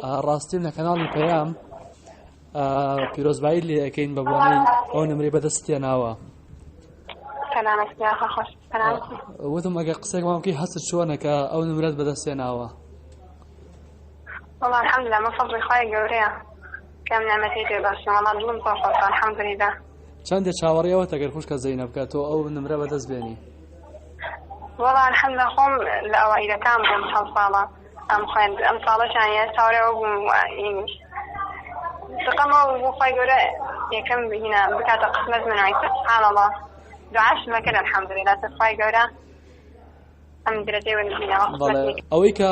ڕاستیم لە کەناڵی پەیام پیرۆزبایی لێ ئەەکەین بە بۆنەی ئەو نمرەی بەدەستێناوە. وتم ئەگەر قسێک مام بکەی هەست چۆنە کە ئەو نمرەت بەدەستێناوە؟ والله الحمد لله من فضل خۆی گەورەیە کەم نعمەتی پێ بەخشین والله دڵم پڕ خۆشە الحەمدولله. چەندێ چاوەڕێەوە تەگەر خوشکە زەینەب کە تۆ ئەو نمرە بەدەست بێنی؟ والله الحمد لله خۆم لە ئەوائیلەکان بووم چەند ساڵە ئەم ساڵەشان ساوڕێەوە بووم دقەمەوە بۆ خۆی گەورە یەکەم هینە بکاتە قسمەت منای سبحان الله دوعاش مەکرد الحەمدولله خۆی گەورە ئەم درەتێ وەرگینەوە. ئەوەی کە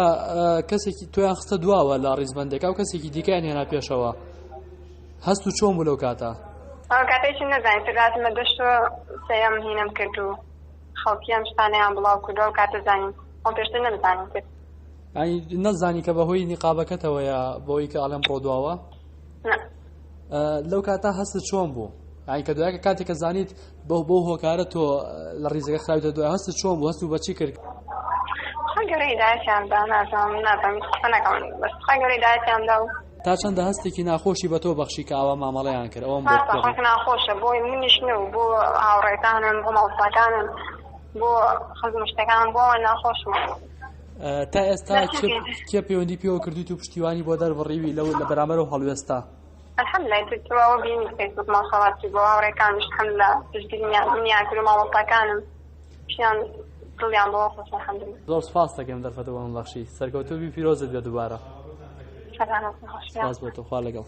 کەسێکی تۆیان خستە دواوە لە ڕیزبەندێکا و کەسێکی دیکەیان هێنا پێشەوە هەست و چۆن بوو لەو کاتە؟ ئەو کاتێکی نەزانین تراتمە دەشتۆ سەیەم هینەم کرد و خەڵکی ئەم شتانەیان بڵاو کردەوە و کاتە زانین ئەو پێشتر نەمزانین کرد. نەزانی کە بەهۆی نیقابەکەتەوەیە بۆی کە ئەڵێم ڕۆدواوە؟ لەو کاتە هەستت چۆن بوو؟ کە دوایکە کاتێک کە زانیت بۆ هۆکارە تۆ لە ڕیزەکە خراویتە دوای هەستت چۆن بوو؟ هەست و بەچی کرد؟ خۆی گەورە هیدایەتیاندا نازانم قسە نەکەم بەس خۆی گەورە هیدایەتیاندا و تا چەندە هەستێکی ناخۆشی بە تۆ بەخشی کە ئاوا مامەڵەیان کرد؟ ئەوم بۆ خۆش ناخۆشە بۆی منیش نە و بۆ هاوڕێکانم بۆ ماوساکانم بۆ خەزم شتەکان بۆ ناخۆشمە. تا ئێستا کێ پەیوەندی پێوە کردویت و پشتیوانی بۆ دەربڕیوی لەو لە بەرامبەر و هەڵوێستا؟ الحەمدولله تۆەوە بینی فەیسبوک ماڵخەڵاتی بۆ هاوڕێکانیش هەم لە پشتگیریان کرد و مامۆستاکانم پیان دڵیان بۆ خۆش الحەمدولله. زۆر سوپاس دەکەم دەرفەتەوە من بەخشی سەرکەوتوبی پیرۆزت بێ دووبارە. سپاس بۆ تۆ خوا لەگەڵ.